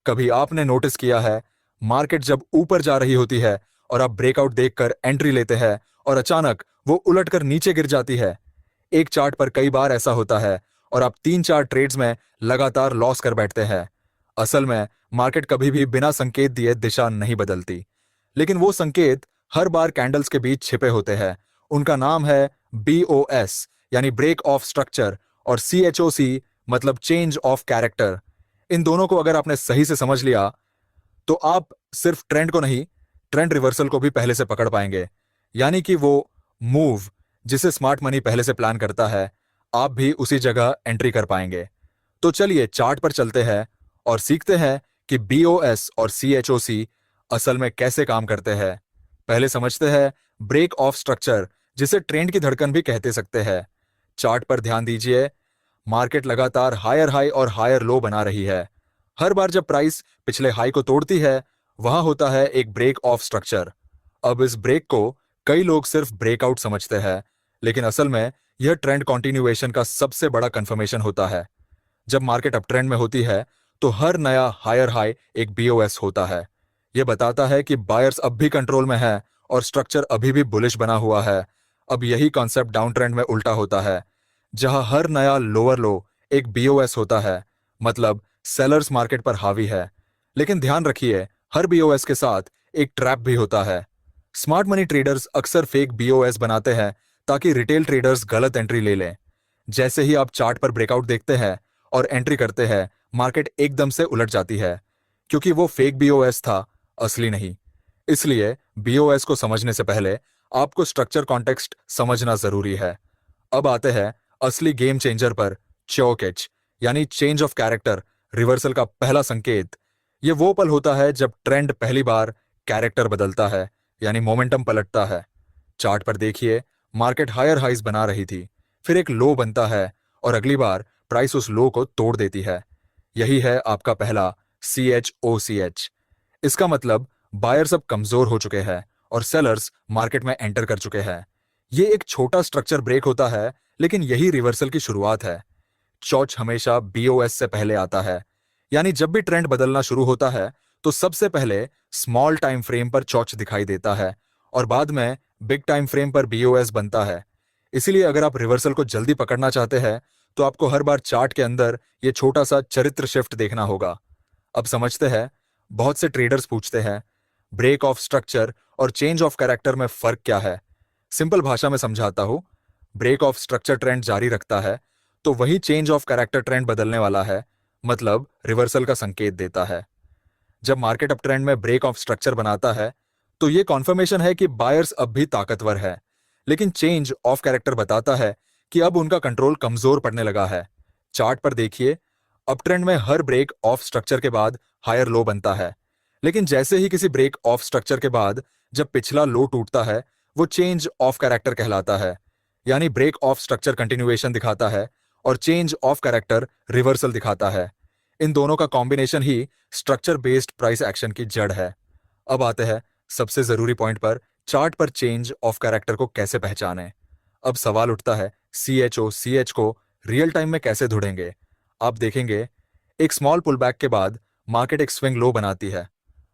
कभी आपने नोटिस किया है, मार्केट जब ऊपर जा रही होती है और आप ब्रेकआउट देखकर एंट्री लेते हैं और अचानक वो उलटकर नीचे गिर जाती है। एक चार्ट पर कई बार ऐसा होता है और आप 3-4 ट्रेड्स में लगातार लॉस कर बैठते हैं। असल में मार्केट कभी भी बिना संकेत दिए दिशा नहीं बदलती, लेकिन वो संकेत हर बार कैंडल्स के बीच छिपे होते हैं। उनका नाम है BOS यानी ब्रेक ऑफ स्ट्रक्चर और CHOC मतलब चेंज ऑफ कैरेक्टर। इन दोनों को अगर आपने सही से समझ लिया तो आप सिर्फ ट्रेंड को नहीं, ट्रेंड रिवर्सल को भी पहले से पकड़ पाएंगे। यानी कि वो मूव जिसे स्मार्ट मनी पहले से प्लान करता है, आप भी उसी जगह एंट्री कर पाएंगे। तो चलिए चार्ट पर चलते हैं और सीखते हैं कि BOS और CHOC असल में कैसे काम करते हैं। पहले समझते हैं ब्रेक ऑफ स्ट्रक्चर, जिसे ट्रेंड की धड़कन भी कहते सकते हैं। चार्ट पर ध्यान दीजिए, मार्केट लगातार हायर हाई और हायर लो बना रही है। हर बार जब प्राइस पिछले हाई को तोड़ती है, वहां होता है एक ब्रेक ऑफ स्ट्रक्चर। अब इस ब्रेक को कई लोग सिर्फ ब्रेकआउट समझते हैं, लेकिन असल में यह ट्रेंड कंटिन्यूएशन का सबसे बड़ा कंफर्मेशन होता है। जब मार्केट अप ट्रेंड में होती है, तो हर नया हायर हाई एक BOS होता है। यह बताता है कि बायर्स अब भी कंट्रोल में है और स्ट्रक्चर अभी भी बुलिश बना हुआ है। अब यही कॉन्सेप्ट डाउन ट्रेंड में उल्टा होता है, जहां हर नया लोअर लो एक BOS होता है, मतलब सेलर्स मार्केट पर हावी है। लेकिन ध्यान रखिए, हर BOS के साथ एक ट्रैप भी होता है। स्मार्ट मनी ट्रेडर्स अक्सर फेक BOS बनाते हैं ताकि रिटेल ट्रेडर्स गलत एंट्री ले लें। जैसे ही आप चार्ट पर ब्रेकआउट देखते हैं और एंट्री करते हैं, मार्केट एकदम से उलट जाती है, क्योंकि वो फेक BOS था, असली नहीं। इसलिए BOS को समझने से पहले आपको स्ट्रक्चर कॉन्टेक्स्ट समझना जरूरी है। अब आते हैं असली गेम चेंजर पर, चौकेच यानी चेंज ऑफ कैरेक्टर, रिवर्सल का पहला संकेत। यह वो पल होता है जब ट्रेंड पहली बार कैरेक्टर बदलता है, यानी मोमेंटम पलटता है। चार्ट पर देखिए, मार्केट हायर हाइज बना रही थी, फिर एक लो बनता है और अगली बार प्राइस उस लो को तोड़ देती है। यही है आपका पहला CHOCH। इसका मतलब बायर्स अब कमजोर हो चुके हैं और सेलर्स मार्केट में एंटर कर चुके हैं। ये एक छोटा स्ट्रक्चर ब्रेक होता है, लेकिन यही रिवर्सल की शुरुआत है। चौच हमेशा BOS से पहले आता है, यानी जब भी ट्रेंड बदलना शुरू होता है, तो सबसे पहले स्मॉल टाइम फ्रेम पर चौच दिखाई देता है और बाद में बिग टाइम फ्रेम पर BOS बनता है। इसीलिए अगर आप रिवर्सल को जल्दी पकड़ना चाहते हैं, तो आपको हर बार चार्ट के अंदर ये छोटा सा चरित्र शिफ्ट देखना होगा। अब समझते हैं, बहुत से ट्रेडर्स पूछते हैं, ब्रेक ऑफ स्ट्रक्चर और चेंज ऑफ कैरेक्टर में फर्क क्या है। सिंपल भाषा में समझाता हूं। ब्रेक ऑफ स्ट्रक्चर ट्रेंड जारी रखता है, तो वही चेंज ऑफ कैरेक्टर ट्रेंड बदलने वाला है, मतलब रिवर्सल का संकेत देता है। जब मार्केट अप ट्रेंड में ब्रेक ऑफ स्ट्रक्चर बनाता है, तो यह कॉन्फर्मेशन है कि बायर्स अब भी ताकतवर है। लेकिन चेंज ऑफ कैरेक्टर बताता है कि अब उनका कंट्रोल कमजोर पड़ने लगा है। चार्ट पर देखिए, अप ट्रेंड में हर ब्रेक ऑफ स्ट्रक्चर के बाद हायर लो बनता है, लेकिन जैसे ही किसी ब्रेक ऑफ स्ट्रक्चर के बाद जब पिछला लो टूटता है, वो चेंज ऑफ कैरेक्टर कहलाता है। यानी ब्रेक ऑफ स्ट्रक्चर कंटिन्यूएशन दिखाता है और चेंज ऑफ कैरेक्टर रिवर्सल दिखाता है। इन दोनों का कॉम्बिनेशन ही स्ट्रक्चर बेस्ड प्राइस एक्शन की जड़ है। अब आते हैं सबसे जरूरी पॉइंट पर, चार्ट पर चेंज ऑफ कैरेक्टर को कैसे पहचानें। अब सवाल उठता है, CHOCH को रियल टाइम में कैसे ढूंढेंगे। आप देखेंगे, एक स्मॉल पुलबैक के बाद मार्केट एक स्विंग लो बनाती है।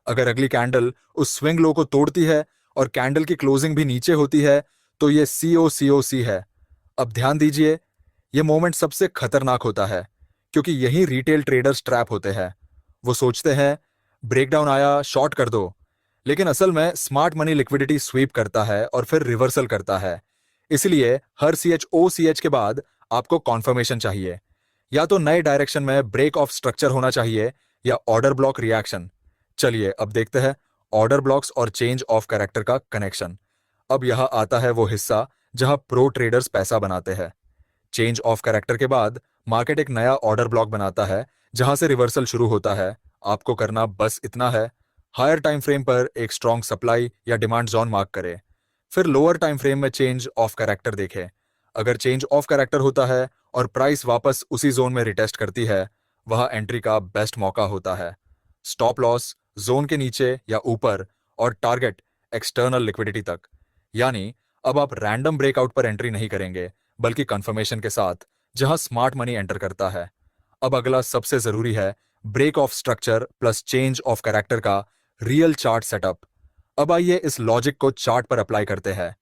अगर अगली कैंडल उस स्विंग लो को तोड़ती है और कैंडल की क्लोजिंग भी नीचे होती है, तो ये COCOC है। अब ध्यान दीजिए, ये मोमेंट सबसे खतरनाक होता है, क्योंकि यही रिटेल ट्रेडर्स ट्रैप होते हैं। वो सोचते हैं ब्रेकडाउन आया, शॉर्ट कर दो, लेकिन असल में स्मार्ट मनी लिक्विडिटी स्वीप करता है और फिर रिवर्सल करता है। इसलिए हर CHOCH के बाद आपको कॉन्फर्मेशन चाहिए। या तो नए डायरेक्शन में ब्रेक ऑफ स्ट्रक्चर होना चाहिए या ऑर्डर ब्लॉक रिएक्शन। चलिए अब देखते हैं ऑर्डर ब्लॉक्स और चेंज ऑफ कैरेक्टर का कनेक्शन। अब यह आता है वो हिस्सा जहां प्रो ट्रेडर्स पैसा बनाते हैं। चेंज ऑफ कैरेक्टर के बाद मार्केट एक नया ऑर्डर ब्लॉक बनाता है, जहां से रिवर्सल शुरू होता है। आपको करना बस इतना है, हायर टाइम फ्रेम पर एक स्ट्रॉन्ग सप्लाई या डिमांड जोन मार्क करें, फिर लोअर टाइम फ्रेम में चेंज ऑफ कैरेक्टर देखें। अगर चेंज ऑफ कैरेक्टर होता है और प्राइस वापस उसी जोन में रिटेस्ट करती है, वह एंट्री का बेस्ट मौका होता है। स्टॉप लॉस जोन के नीचे या ऊपर और टारगेट एक्सटर्नल लिक्विडिटी तक। यानी अब आप रैंडम ब्रेकआउट पर एंट्री नहीं करेंगे, बल्कि कंफर्मेशन के साथ, जहां स्मार्ट मनी एंटर करता है। अब अगला सबसे जरूरी है break of structure plus change of character का रियल चार्ट सेटअप। अब आइए इस लॉजिक को चार्ट पर अप्लाई करते हैं।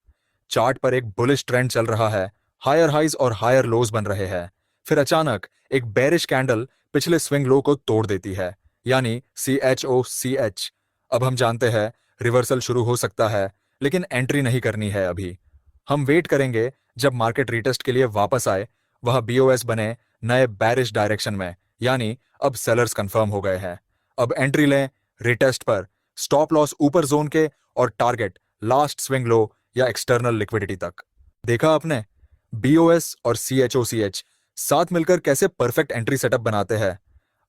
चार्ट पर एक बुलिश ट्रेंड चल रहा है, हायर हाइज और हायर लोज बन रहे हैं। फिर अचानक एक बेरिश कैंडल पिछले स्विंग लो को तोड़ देती है, यानी CHOCH। अब हम जानते हैं रिवर्सल शुरू हो सकता है, लेकिन एंट्री नहीं करनी है अभी। हम वेट करेंगे जब मार्केट रीटेस्ट के लिए वापस आए, वह BOS बने नए बैरिश डायरेक्शन में, यानी अब सेलर्स कंफर्म हो गए हैं। अब एंट्री लें रिटेस्ट पर, स्टॉप लॉस ऊपर जोन के और टारगेट लास्ट स्विंग लो या एक्सटर्नल लिक्विडिटी तक। देखा आपने BOS और CHOCH साथ मिलकर कैसे परफेक्ट एंट्री सेटअप बनाते हैं।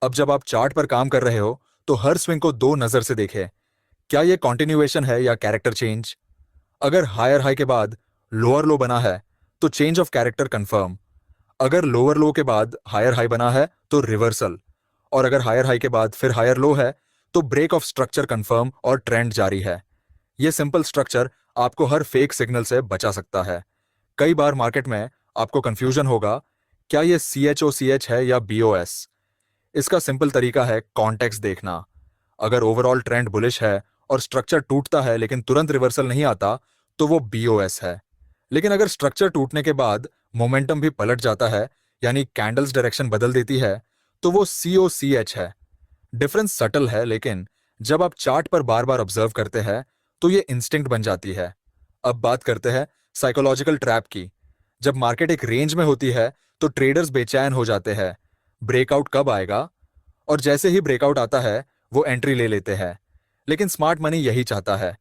अब जब आप चार्ट पर काम कर रहे हो तो हर स्विंग को दो नजर से देखें। क्या यह कॉन्टिन्यूएशन है या कैरेक्टर चेंज? अगर हायर हाई के बाद लोअर लो बना है तो चेंज ऑफ कैरेक्टर कंफर्म। अगर लोअर लो के बाद हायर हाई बना है तो रिवर्सल। और अगर हायर हाई के बाद फिर हायर लो है तो ब्रेक ऑफ स्ट्रक्चर कंफर्म और ट्रेंड जारी है। यह सिंपल स्ट्रक्चर आपको हर फेक सिग्नल से बचा सकता है। कई बार मार्केट में आपको कंफ्यूजन होगा, क्या यह CHOCH है या BOS? इसका सिंपल तरीका है कॉन्टेक्स्ट देखना। अगर ओवरऑल ट्रेंड बुलिश है और स्ट्रक्चर टूटता है लेकिन तुरंत रिवर्सल नहीं आता तो वो BOS है। लेकिन अगर स्ट्रक्चर टूटने के बाद मोमेंटम भी पलट जाता है, यानी कैंडल्स डायरेक्शन बदल देती है, तो वो COCH है। डिफरेंस सटल है, लेकिन जब आप चार्ट पर बार बार ऑब्जर्व करते हैं तो ये इंस्टिंक्ट बन जाती है। अब बात करते हैं साइकोलॉजिकल ट्रैप की। जब मार्केट एक रेंज में होती है तो ट्रेडर्स बेचैन हो जाते हैं, ब्रेकआउट कब आएगा? और जैसे ही ब्रेकआउट आता है वो एंट्री ले लेते हैं। लेकिन स्मार्ट मनी यही चाहता है,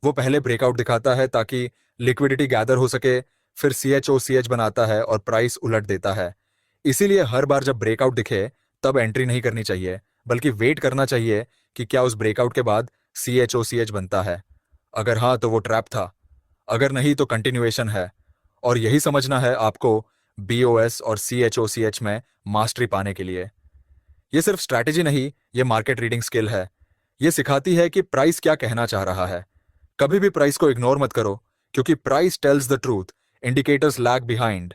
वो पहले ब्रेकआउट दिखाता है ताकि लिक्विडिटी गैदर हो सके, फिर CHOCH बनाता है और प्राइस उलट देता है। इसीलिए हर बार जब ब्रेकआउट दिखे तब एंट्री नहीं करनी चाहिए, बल्कि वेट करना चाहिए कि क्या उस ब्रेकआउट के बाद CHOCH बनता है। अगर हाँ तो वो ट्रैप था, अगर नहीं तो कंटिन्यूएशन है। और यही समझना है आपको BOS और CHOCH में मास्टरी पाने के लिए। ये सिर्फ स्ट्रैटेजी नहीं, ये मार्केट रीडिंग स्किल है। ये सिखाती है कि प्राइस क्या कहना चाह रहा है। कभी भी प्राइस को इग्नोर मत करो, क्योंकि price tells the truth, indicators lag behind.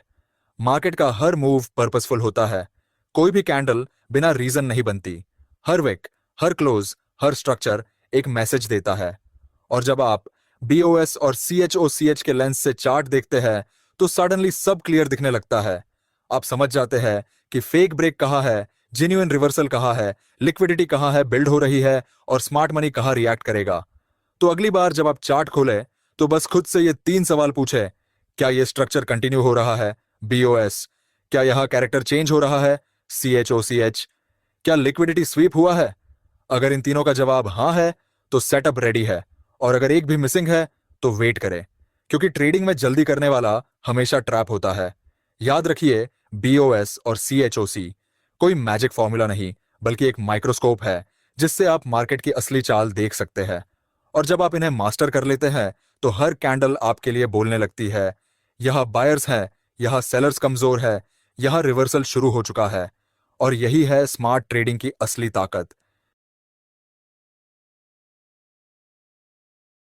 Market का हर मूव पर्पसफुल होता है। कोई भी कैंडल बिना रीजन नहीं बनती। हर विक, हर क्लोज, हर स्ट्रक्चर एक मैसेज देता है। और जब आप BOS और CHOCH के लेंस से चार्ट देखते हैं तो सडनली सब क्लियर दिखने लगता है। आप समझ जाते हैं कि फेक ब्रेक कहाँ है, जेन्युइन रिवर्सल कहाँ है, लिक्विडिटी कहाँ है बिल्ड हो रही है, और स्मार्ट मनी कहाँ रिएक्ट करेगा। तो अगली बार जब आप चार्ट खोले तो बस खुद से ये 3 सवाल पूछे। क्या ये स्ट्रक्चर कंटिन्यू हो रहा है? BOS। क्या यह कैरेक्टर चेंज हो रहा है? CHOCH। क्या लिक्विडिटी स्वीप हुआ है? अगर इन तीनों का जवाब हाँ है तो सेटअप रेडी है, और अगर एक भी मिसिंग है तो वेट करें, क्योंकि ट्रेडिंग में जल्दी करने वाला हमेशा ट्रैप होता है। याद रखिए, BOS और CHOC कोई मैजिक फॉर्मूला नहीं, बल्कि एक माइक्रोस्कोप है जिससे आप मार्केट की असली चाल देख सकते हैं। और जब आप इन्हें मास्टर कर लेते हैं तो हर कैंडल आपके लिए बोलने लगती है, यह बायर्स है, यह सेलर्स कमजोर है, यह रिवर्सल शुरू हो चुका है। और यही है स्मार्ट ट्रेडिंग की असली ताकत।